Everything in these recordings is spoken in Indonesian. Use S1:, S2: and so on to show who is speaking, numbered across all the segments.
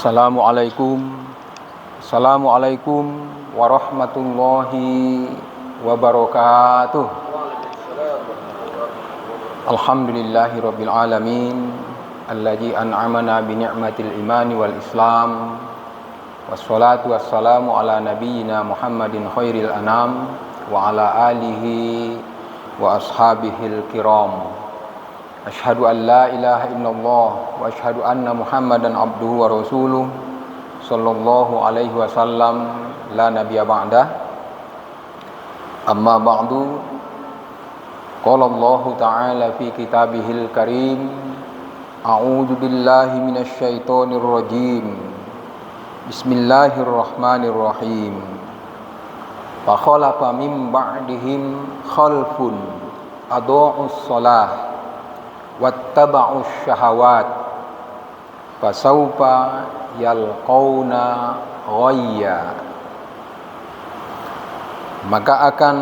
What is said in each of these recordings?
S1: Assalamualaikum Assalamualaikum warahmatullahi wabarakatuh. Alhamdulillahi rabbil alamin alladzi an'amana bi ni'matil imani wal islam. Wassalatu wassalamu ala nabiyyina Muhammadin khairil anam wa ala alihi wa ashabihil kiram. Asyhadu an la ilaha illallah wa asyhadu anna Muhammadan abduhu wa rasuluh sallallahu alaihi wasallam la nabiyya ba'dah. Amma ba'du. Qala Allah ta'ala fi kitabihil karim. A'udzu billahi minasy syaithanir rajim. Bismillahirrahmanirrahim. Fa khalafa min ba'dihim khalfun adha'us shalah wattaba'us syahawat fasawfa yalqauna ghayya. Maka akan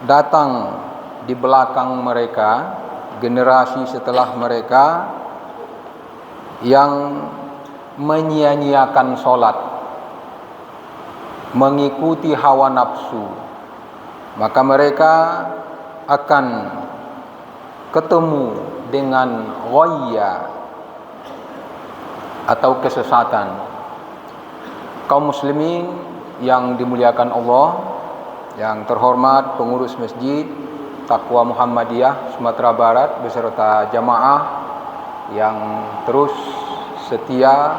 S1: datang di belakang mereka generasi setelah mereka yang menyia-nyiakan salat, mengikuti hawa nafsu, maka mereka akan ketemu dengan ghayya atau kesesatan. Kaum muslimin yang dimuliakan Allah, yang terhormat pengurus Masjid Taqwa Muhammadiyah Sumatera Barat beserta jamaah yang terus setia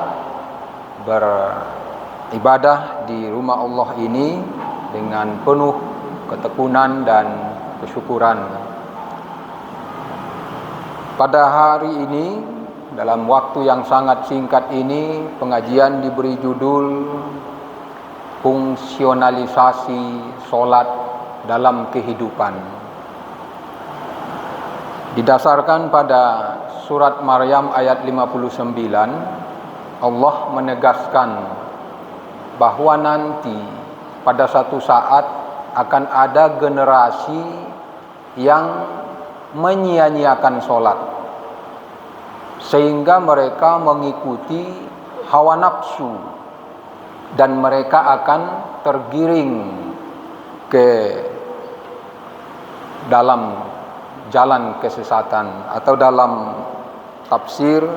S1: beribadah di rumah Allah ini dengan penuh ketekunan dan kesyukuran. Pada hari ini, dalam waktu yang sangat singkat ini, pengajian diberi judul Fungsionalisasi Salat dalam Kehidupan. Didasarkan pada surat Maryam ayat 59, Allah menegaskan bahwa nanti pada satu saat akan ada generasi yang menyia-nyiakan salat, sehingga mereka mengikuti hawa nafsu dan mereka akan tergiring ke dalam jalan kesesatan, atau dalam tafsir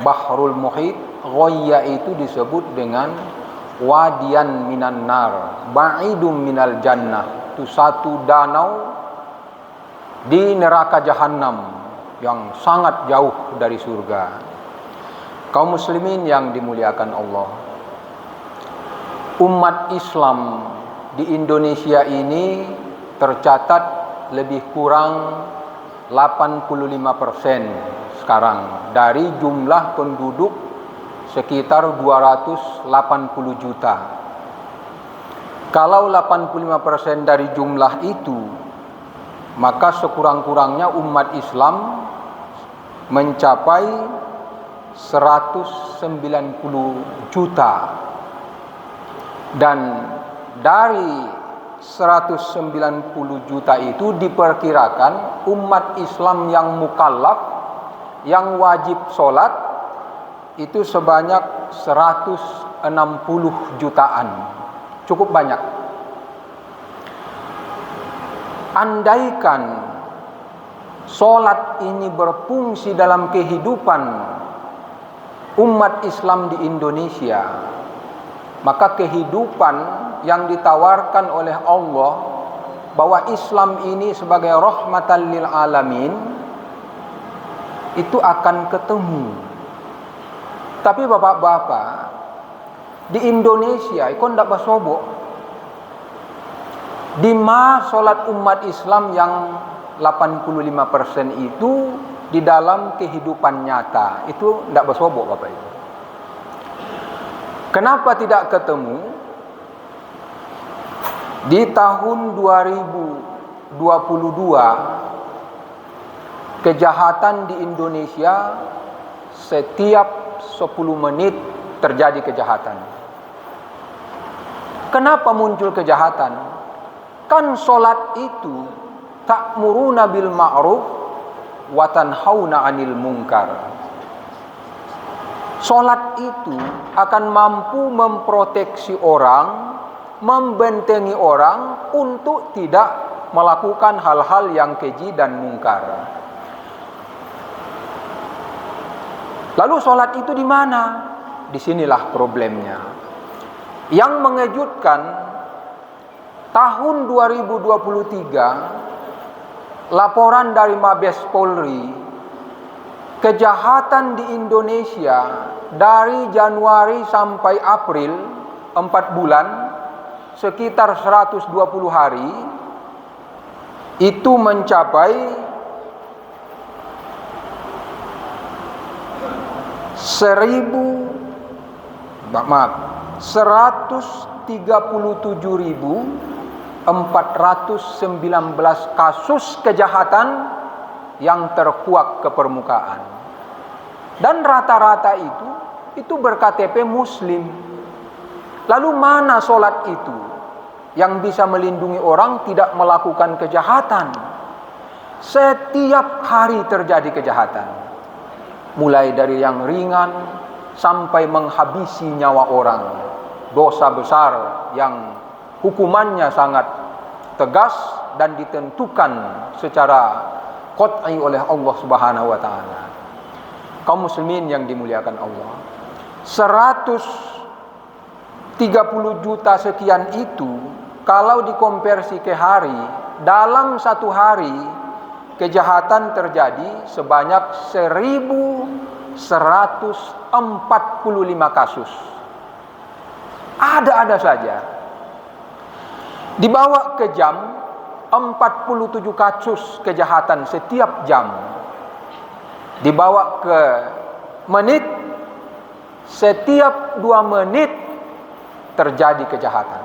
S1: Bahrul Muhit, ghayya itu disebut dengan wadiyan minan nar ba'idum minal jannah. Itu satu danau di neraka jahanam yang sangat jauh dari surga. Kaum muslimin yang dimuliakan Allah, umat Islam di Indonesia ini tercatat lebih kurang 85% sekarang dari jumlah penduduk sekitar 280 juta. Kalau 85% dari jumlah itu, maka sekurang-kurangnya umat Islam mencapai 190 juta. Dan dari 190 juta itu diperkirakan umat Islam yang mukallaf, yang wajib sholat, itu sebanyak 160 jutaan. Cukup banyak. Andaikan sholat ini berfungsi dalam kehidupan umat Islam di Indonesia, maka kehidupan yang ditawarkan oleh Allah bahwa Islam ini sebagai rahmatan lil alamin itu akan ketemu. Tapi bapak-bapak di Indonesia itu tidak bersobok. Di mana sholat umat Islam yang 85% itu di dalam kehidupan nyata itu tidak bersobok, bapak ibu. Kenapa tidak ketemu? Di tahun 2022 kejahatan di Indonesia setiap 10 menit terjadi kejahatan. Kenapa muncul kejahatan? Kan sholat itu ta'muruna bil ma'ruf wa tanhauna 'anil munkar. Sholat itu akan mampu memproteksi orang, membentengi orang untuk tidak melakukan hal-hal yang keji dan mungkar. Lalu sholat itu di mana? Disinilah problemnya. Yang mengejutkan, tahun 2023, laporan dari Mabes Polri, kejahatan di Indonesia dari Januari sampai April 4 bulan sekitar 120 hari itu mencapai 137.419 kasus kejahatan yang terkuak ke permukaan. Dan rata-rata itu berKTP Muslim. Lalu mana sholat itu yang bisa melindungi orang tidak melakukan kejahatan? Setiap hari terjadi kejahatan, mulai dari yang ringan sampai menghabisi nyawa orang. Dosa besar yang hukumannya sangat tegas dan ditentukan secara qat'i oleh Allah Subhanahu wa taala. Kaum muslimin yang dimuliakan Allah, 130 juta sekian itu kalau dikonversi ke hari, dalam satu hari kejahatan terjadi sebanyak 1.145 kasus. Ada-ada saja. Dibawa ke jam, 47 kasus kejahatan setiap jam. Dibawa ke menit, setiap 2 menit terjadi kejahatan.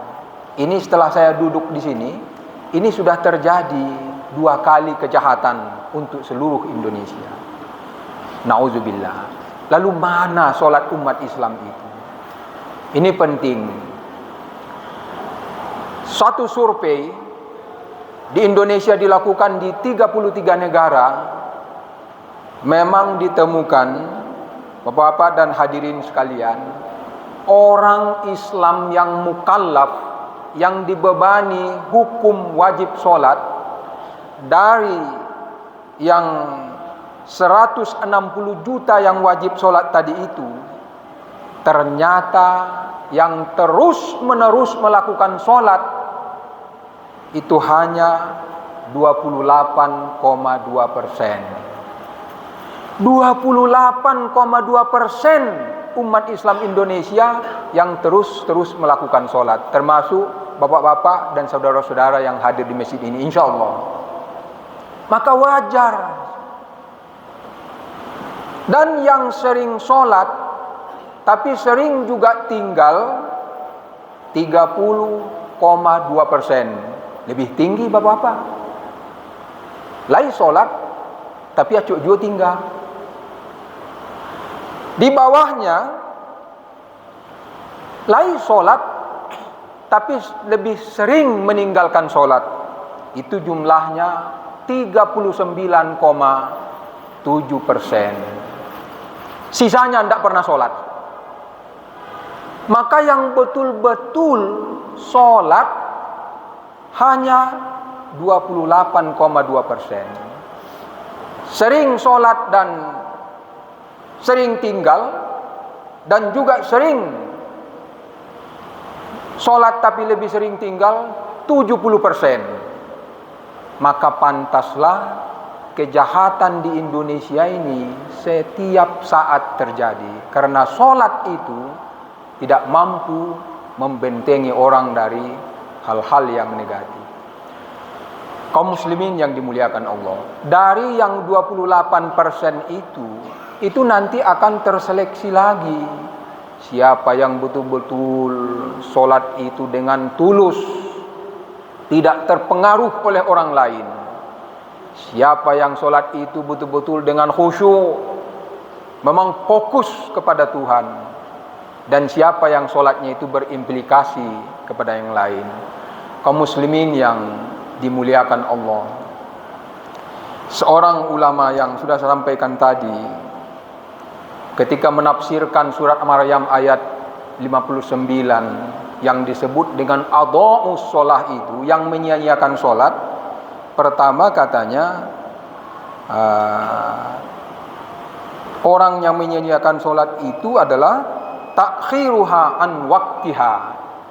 S1: Ini setelah saya duduk di sini, ini sudah terjadi 2 kali kejahatan untuk seluruh Indonesia. Nauzubillah. Lalu mana sholat umat Islam itu? Ini penting. Satu survei di Indonesia dilakukan di 33 negara, memang ditemukan, Bapak-bapak dan hadirin sekalian, orang Islam yang mukallaf, yang dibebani hukum wajib sholat, dari yang 160 juta yang wajib sholat tadi itu, ternyata yang terus-menerus melakukan sholat itu hanya 28,2%. 28,2% umat Islam Indonesia yang terus melakukan sholat, termasuk bapak-bapak dan saudara-saudara yang hadir di masjid ini, insya Allah. Maka wajar. Dan yang sering sholat tapi sering juga tinggal 30,2%. Lebih tinggi bapak-bapak. Lai sholat tapi acuk juga tinggal. Di bawahnya lai sholat tapi lebih sering meninggalkan sholat. Itu jumlahnya 39,7%. Sisanya tidak pernah sholat. Maka yang betul-betul sholat hanya 28,2%. Sering sholat dan sering tinggal, dan juga sering sholat tapi lebih sering tinggal 70%. Maka pantaslah kejahatan di Indonesia ini setiap saat terjadi, karena sholat itu tidak mampu membentengi orang dari hal-hal yang negatif. Kaum muslimin yang dimuliakan Allah, dari yang 28% itu nanti akan terseleksi lagi. Siapa yang betul-betul sholat itu dengan tulus, tidak terpengaruh oleh orang lain. Siapa yang sholat itu betul-betul dengan khusyuk, memang fokus kepada Tuhan. Dan siapa yang sholatnya itu berimplikasi kepada yang lain. Kaum muslimin yang dimuliakan Allah, seorang ulama yang sudah saya sampaikan tadi, ketika menafsirkan surat Maryam ayat 59 yang disebut dengan adha'us shalah itu, yang menyia-nyiakan salat, pertama katanya orang yang menyia-nyiakan salat itu adalah takhiruha an waktiha,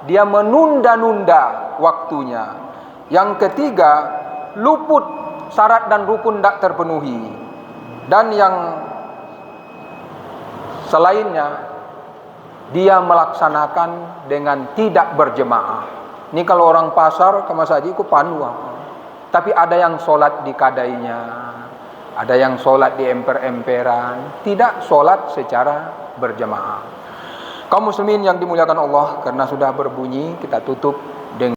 S1: dia menunda-nunda waktunya. Yang ketiga, luput syarat dan rukun tidak terpenuhi. Dan yang selainnya, dia melaksanakan dengan tidak berjemaah. Ini kalau orang pasar ke masjid ku pandu. Tapi ada yang sholat di kadainya, ada yang sholat di emper-emperan, tidak sholat secara berjemaah. Kaum muslimin yang dimuliakan Allah, karena sudah berbunyi, kita tutup